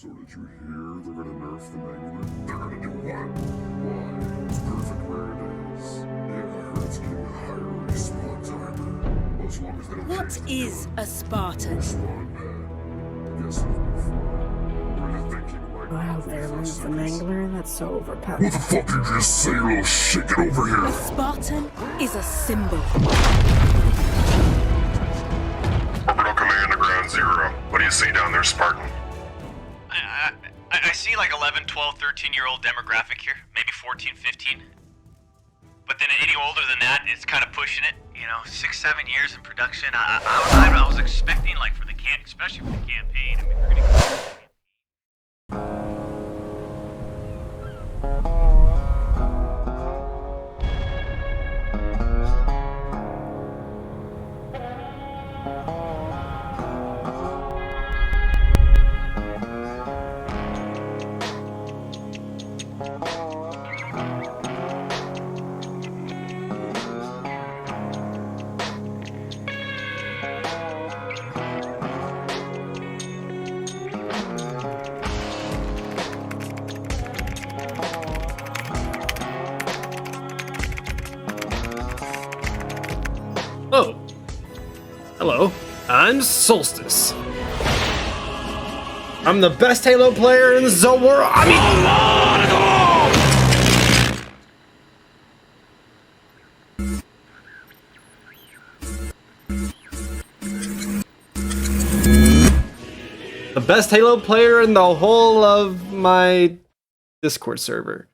So did you hear they're gonna nerf the Mangler? They're gonna do what? Why? It's perfect where it is. Yeah, I heard it's getting a higher respawn timer. Well, as long as they don't What change the is code. a Spartan? Spawn pad. Guess it'll be fun. Were you thinking like Wow, they removed the Mangler? That's so overpowered. what the fuck did you just say, little shit? Get over here! A Spartan is a symbol. Orbital Command to Ground Zero. What do you see down there, Spartan? I see like 11, 12, 13-year-old demographic here, maybe 14, 15. But then any older than that, it's kind of pushing it. You know, 6, 7 years in production. I was expecting, like, for the especially for the campaign. I mean, we're gonna Oh. Hello. I'm Soulstace. I'm the best Halo player in the world. I mean, the best Halo player in the whole of my Discord server.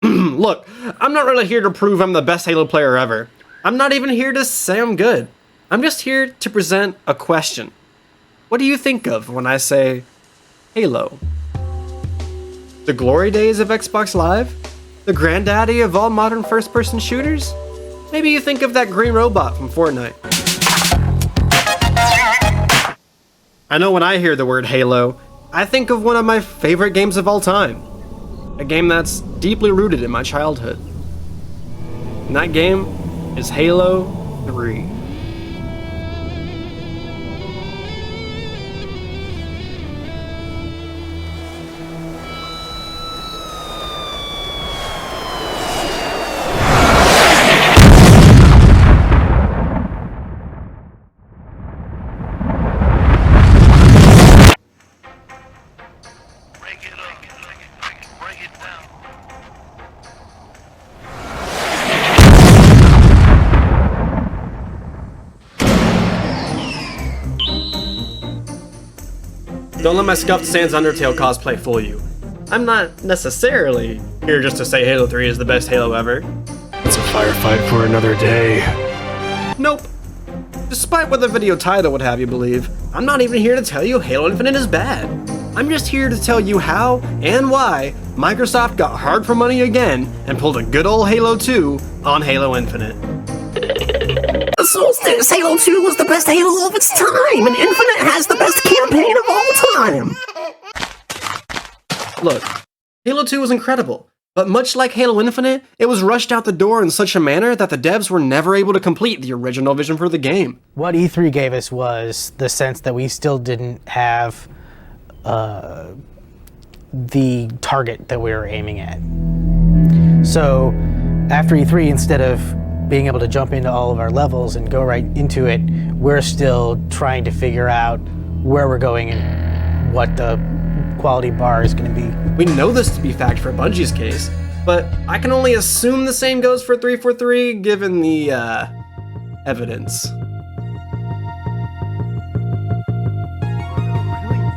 Look, I'm not really here to prove I'm the best Halo player ever. I'm not even here to say I'm good. I'm just here to present a question. What do you think of when I say Halo? The glory days of Xbox Live? The granddaddy of all modern first-person shooters? Maybe you think of that green robot from Fortnite. I know when I hear the word Halo, I think of one of my favorite games of all time. A game that's deeply rooted in my childhood. And that game is Halo 3. Don't let my Scuffed Sands Undertale cosplay fool you. I'm not necessarily here just to say Halo 3 is the best Halo ever. It's a firefight for another day. Nope. Despite what the video title would have you believe, I'm not even here to tell you Halo Infinite is bad. I'm just here to tell you how and why Microsoft got hard for money again and pulled a good old Halo 2 on Halo Infinite. Soulstace Halo 2 was the best Halo of its time, and Infinite has the best campaign of all time! Look, Halo 2 was incredible, but much like Halo Infinite, it was rushed out the door in such a manner that the devs were never able to complete the original vision for the game. What E3 gave us was the sense that we still didn't have the target that we were aiming at. So after E3, instead of being able to jump into all of our levels and go right into it, we're still trying to figure out where we're going and what the quality bar is going to be. We know this to be fact for Bungie's case, but I can only assume the same goes for 343 given the evidence.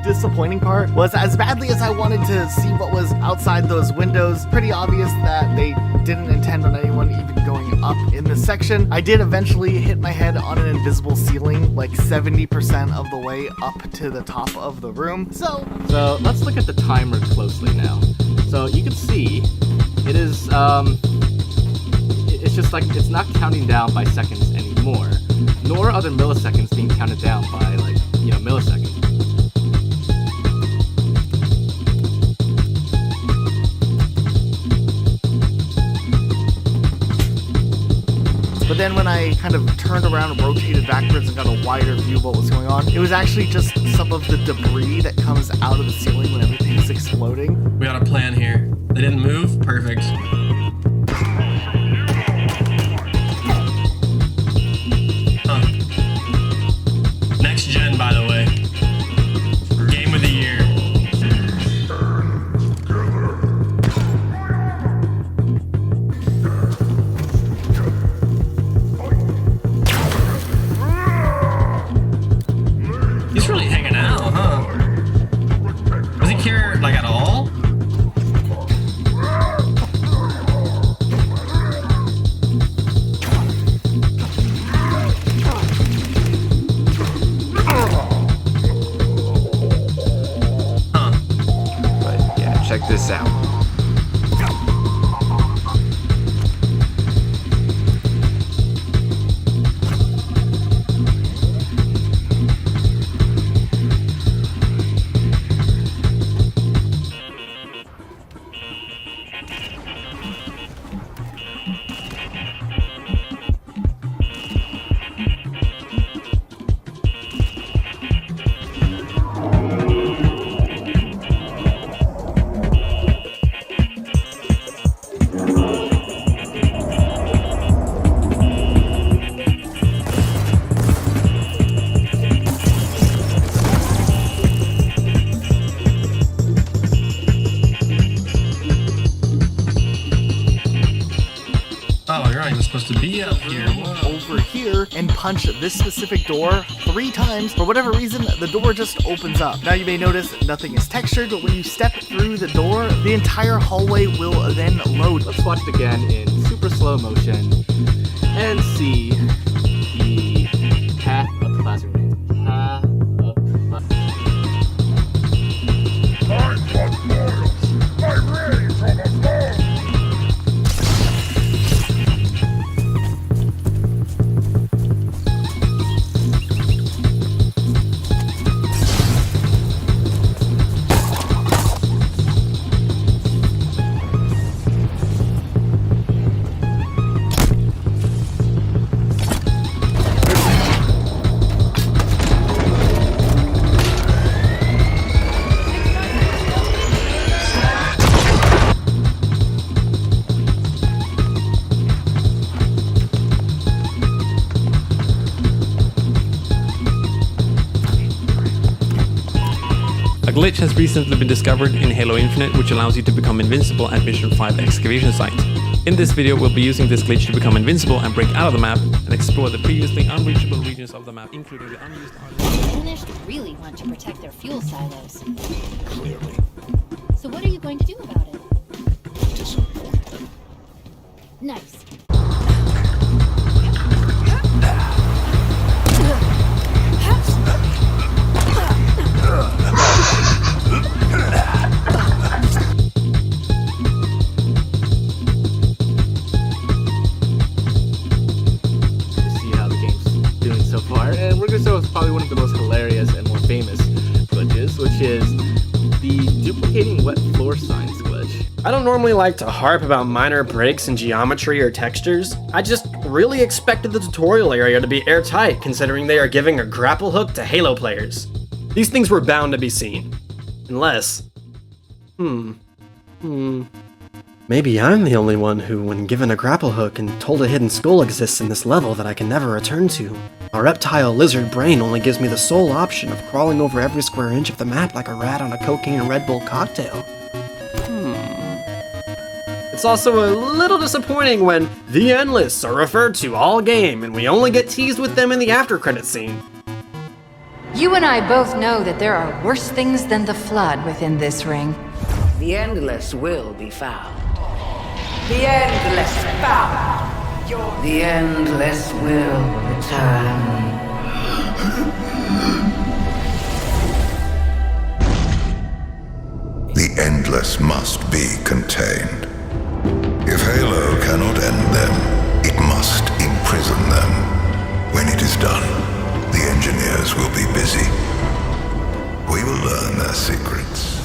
Disappointing part was, as badly as I wanted to see what was outside those windows, pretty obvious that they didn't intend on anyone even going up in this section. I did eventually hit my head on an invisible ceiling, like 70% of the way up to the top of the room. So let's look at the timer closely now. So you can see it is it's just like it's not counting down by seconds anymore, nor are the milliseconds being counted down by, like, you know, milliseconds. But then then when I kind of turned around and rotated backwards and got a wider view of what was going on, it was actually just some of the debris that comes out of the ceiling when everything's exploding. We got a plan here. They didn't move? Perfect. Next gen, by the way. Game of the year. He's really hanging out, huh? Does he care, like, at all? Check this out. Oh, you're not even supposed to be up here. Over here and punch this specific door 3 times. For whatever reason, the door just opens up. Now you may notice nothing is textured, but when you step through the door, the entire hallway will then load. Let's watch it again in super slow motion and see the path of the classroom. Path of the classroom. A glitch has recently been discovered in Halo Infinite which allows you to become invincible at Mission 5 excavation site. In this video we'll be using this glitch to become invincible and break out of the map and explore the previously unreachable regions of the map, including the unused Finished really want to protect their fuel silos. Clearly. So what are you going to do about it? Disappoint them. Nice. See how the game's doing so far. And we're going to start with probably one of the most hilarious and more famous glitches, which is the duplicating wet floor signs glitch. I don't normally like to harp about minor breaks in geometry or textures. I just really expected the tutorial area to be airtight considering they are giving a grapple hook to Halo players. These things were bound to be seen. Unless... Maybe I'm the only one who, when given a grapple hook and told a hidden skull exists in this level that I can never return to, my reptile lizard brain only gives me the sole option of crawling over every square inch of the map like a rat on a cocaine and Red Bull cocktail. It's also a little disappointing when the Endless are referred to all game and we only get teased with them in the after credit scene. You and I both know that there are worse things than the Flood within this ring. The Endless will be found. The Endless found. The Endless will return. The Endless must be contained. If Halo cannot end them, it must imprison them. When it is done, the engineers will be busy. We will learn their secrets.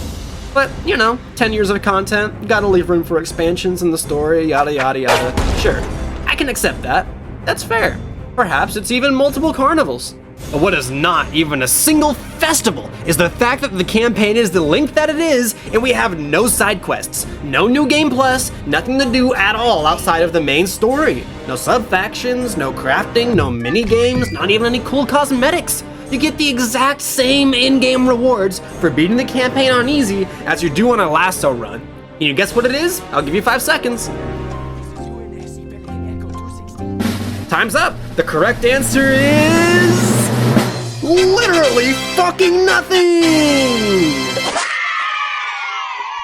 But, you know, 10 years of content, gotta leave room for expansions in the story, yada yada yada. Sure, I can accept that. That's fair. Perhaps it's even multiple carnivals. But what is not even a single festival is the fact that the campaign is the length that it is, and we have no side quests, no new game plus, nothing to do at all outside of the main story. No sub-factions, no crafting, no mini-games, not even any cool cosmetics. You get the exact same in-game rewards for beating the campaign on easy as you do on a lasso run. Can you guess what it is? I'll give you 5 seconds. Time's up! The correct answer is... literally fucking nothing!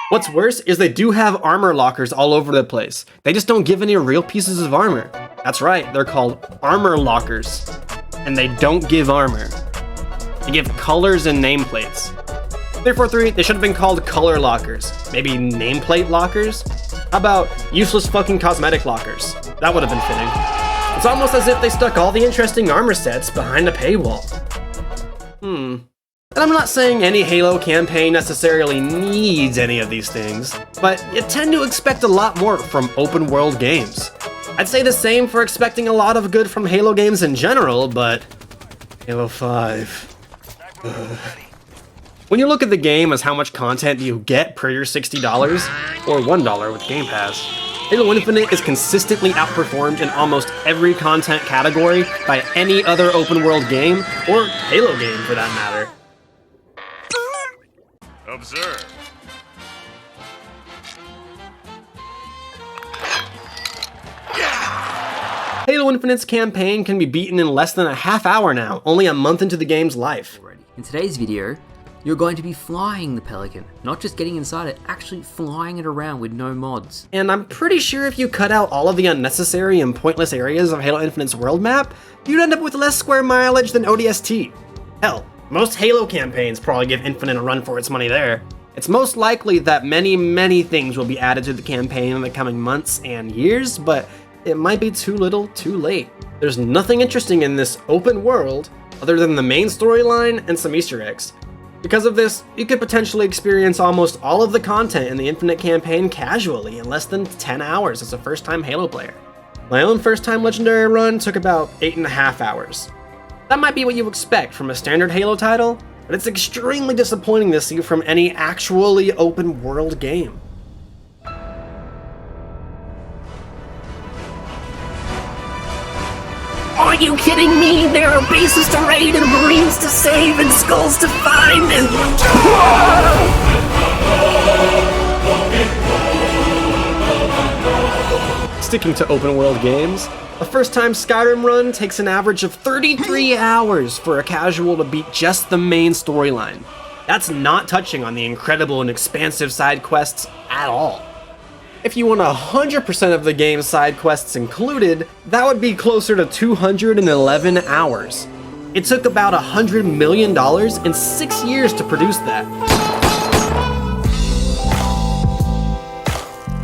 What's worse is they do have armor lockers all over the place. They just don't give any real pieces of armor. That's right, they're called armor lockers. And they don't give armor. They give colors and nameplates. 343, they should have been called color lockers. Maybe nameplate lockers? How about useless fucking cosmetic lockers? That would have been fitting. It's almost as if they stuck all the interesting armor sets behind a paywall. And I'm not saying any Halo campaign necessarily needs any of these things, but you tend to expect a lot more from open world games. I'd say the same for expecting a lot of good from Halo games in general, but Halo 5. When you look at the game as how much content you get per your $60 or $1 with Game Pass, Halo Infinite is consistently outperformed in almost every content category by any other open world game, or Halo game for that matter. Observe. Halo Infinite's campaign can be beaten in less than a half hour now, only a month into the game's life. In today's video, you're going to be flying the Pelican, not just getting inside it, actually flying it around with no mods. And I'm pretty sure if you cut out all of the unnecessary and pointless areas of Halo Infinite's world map, you'd end up with less square mileage than ODST. Hell, most Halo campaigns probably give Infinite a run for its money there. It's most likely that many things will be added to the campaign in the coming months and years, but it might be too little, too late. There's nothing interesting in this open world other than the main storyline and some Easter eggs. Because of this, you could potentially experience almost all of the content in the Infinite campaign casually in less than 10 hours as a first-time Halo player. My own first-time Legendary run took about 8.5 hours. That might be what you expect from a standard Halo title, but it's extremely disappointing to see from any actually open-world game. Are you kidding me? There are bases to raid and Marines to save and skulls to find and... Sticking to open world games, a first-time Skyrim run takes an average of 33 hours for a casual to beat just the main storyline. That's not touching on the incredible and expansive side quests at all. If you want 100% of the game's side quests included, that would be closer to 211 hours. It took about $100 million and 6 years to produce that.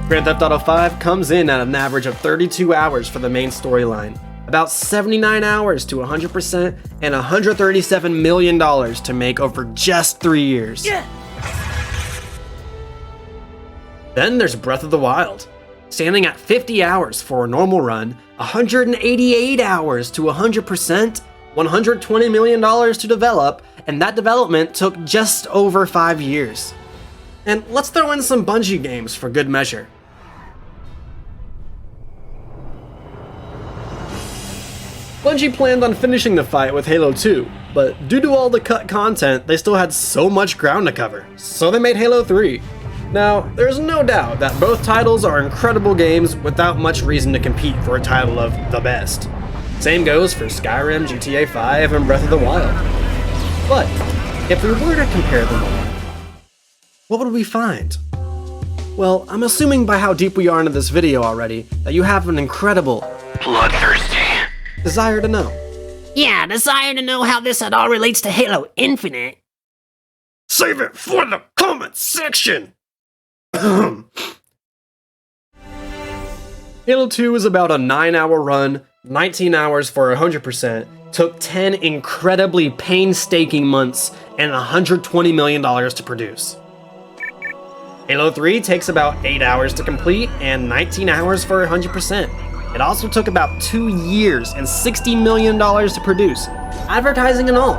Grand Theft Auto 5 comes in at an average of 32 hours for the main storyline, about 79 hours to 100%, and $137 million to make over just 3 years. Yeah. Then there's Breath of the Wild, standing at 50 hours for a normal run, 188 hours to 100%, $120 million to develop, and that development took just over 5 years. And let's throw in some Bungie games for good measure. Bungie planned on finishing the fight with Halo 2, but due to all the cut content, they still had so much ground to cover, so they made Halo 3. Now, there's no doubt that both titles are incredible games without much reason to compete for a title of the best. Same goes for Skyrim, GTA 5, and Breath of the Wild. But, if we were to compare them all, what would we find? Well, I'm assuming by how deep we are into this video already, that you have an incredible, bloodthirsty desire to know. Yeah, desire to know how this at all relates to Halo Infinite. Save it for the comment section! Halo 2 is about a 9-hour run, 19 hours for 100%, took 10 incredibly painstaking months, and $120 million to produce. Halo 3 takes about 8 hours to complete, and 19 hours for 100%. It also took about 2 years and $60 million to produce, advertising and all.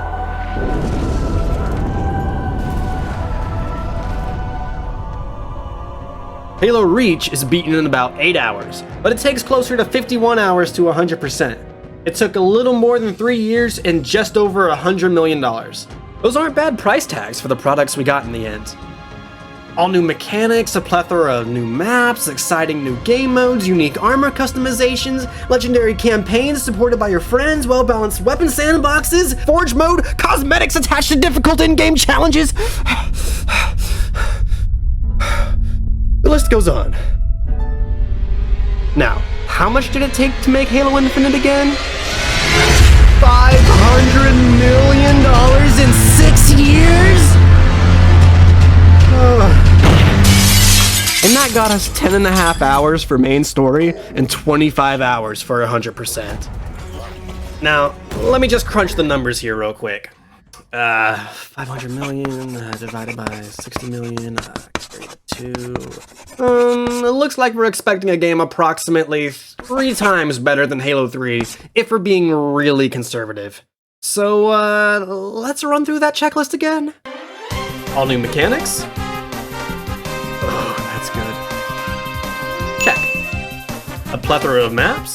Halo Reach is beaten in about 8 hours, but it takes closer to 51 hours to 100%. It took a little more than 3 years and just over $100 million. Those aren't bad price tags for the products we got in the end. All new mechanics, a plethora of new maps, exciting new game modes, unique armor customizations, legendary campaigns supported by your friends, well-balanced weapon sandboxes, forge mode, cosmetics attached to difficult in-game challenges. The list goes on. Now, how much did it take to make Halo Infinite again? $500 million in 6 years? And that got us 10.5 hours for main story and 25 hours for 100%. Now, let me just crunch the numbers here real quick. 500 million divided by 60 million, 2. It looks like we're expecting a game approximately 3 times better than Halo 3, if we're being really conservative. So, let's run through that checklist again. All new mechanics. Oh, that's good. Check. A plethora of maps.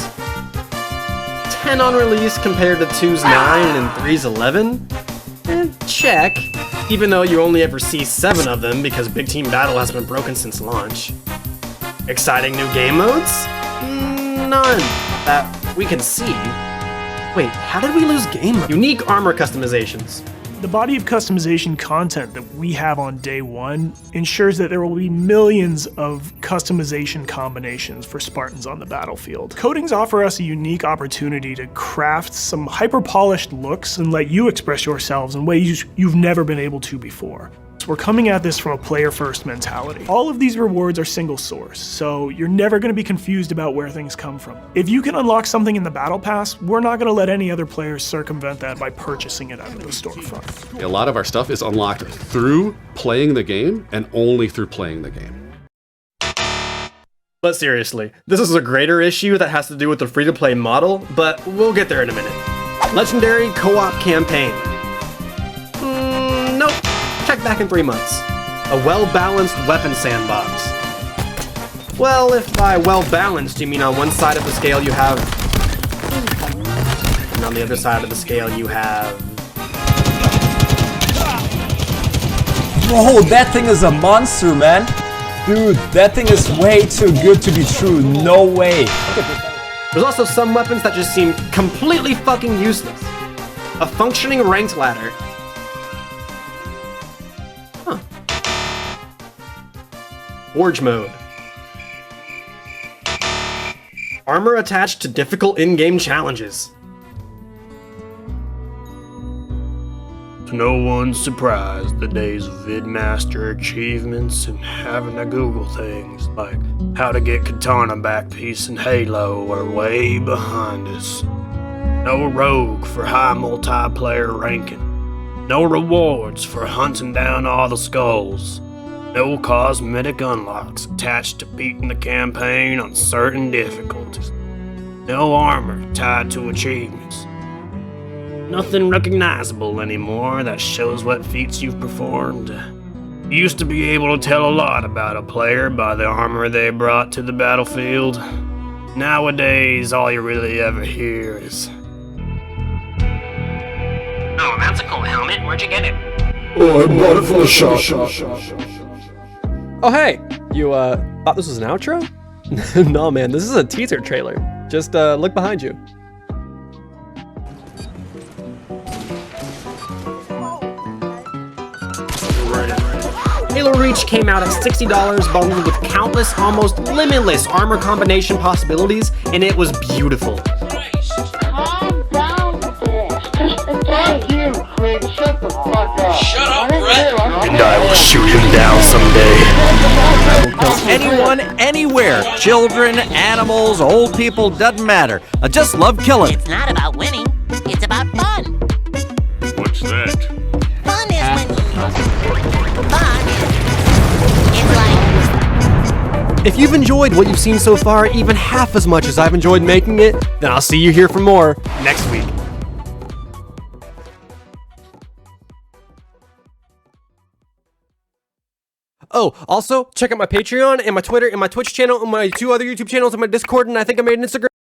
10 on release compared to 2's 9 and 3's 11. And check, even though you only ever see 7 of them because Big Team Battle has been broken since launch. Exciting new game modes? None that we can see. Wait, how did we lose game mode? Unique armor customizations. The body of customization content that we have on day 1 ensures that there will be millions of customization combinations for Spartans on the battlefield. Coatings offer us a unique opportunity to craft some hyper-polished looks and let you express yourselves in ways you've never been able to before. So we're coming at this from a player-first mentality. All of these rewards are single source, so you're never going to be confused about where things come from. If you can unlock something in the Battle Pass, we're not going to let any other players circumvent that by purchasing it out of the storefront. A lot of our stuff is unlocked through playing the game and only through playing the game. But seriously, this is a greater issue that has to do with the free-to-play model, but we'll get there in a minute. Legendary co-op campaign. Nope. Check back in 3 months. A well-balanced weapon sandbox. Well, if by well-balanced you mean on one side of the scale you have... and on the other side of the scale you have... Bro, that thing is a monster, man. Dude, that thing is way too good to be true. No way. There's also some weapons that just seem completely fucking useless. A functioning ranked ladder. Huh. Forge mode. Armor attached to difficult in-game challenges. To no one's surprise, the days of VidMaster achievements and having to Google things like how to get katana backpiece in Halo are way behind us. No rogue for high multiplayer ranking. No rewards for hunting down all the skulls. No cosmetic unlocks attached to beating the campaign on certain difficulties. No armor tied to achievements. Nothing recognizable anymore that shows what feats you've performed. You used to be able to tell a lot about a player by the armor they brought to the battlefield. Nowadays, all you really ever hear is... Oh, that's a cool helmet. Where'd you get it? Oh, I bought it from the shop. Oh hey, you thought this was an outro? No man, this is a teaser trailer. Just look behind you. Halo Reach came out at $60 bundled with countless, almost limitless armor combination possibilities, and it was beautiful. Calm down, Fuck you, Craig. Shut the fuck up. Shut up, Brett. And I will shoot him down someday. I will kill anyone, anywhere. Children, animals, old people, doesn't matter. I just love killing. It's not about winning. It's about fun. What's that? Fun is when you... Fun is... It's like... If you've enjoyed what you've seen so far even half as much as I've enjoyed making it, then I'll see you here for more next week. Oh, also, check out my Patreon and my Twitter and my Twitch channel and my 2 other YouTube channels and my Discord, and I think I made an Instagram.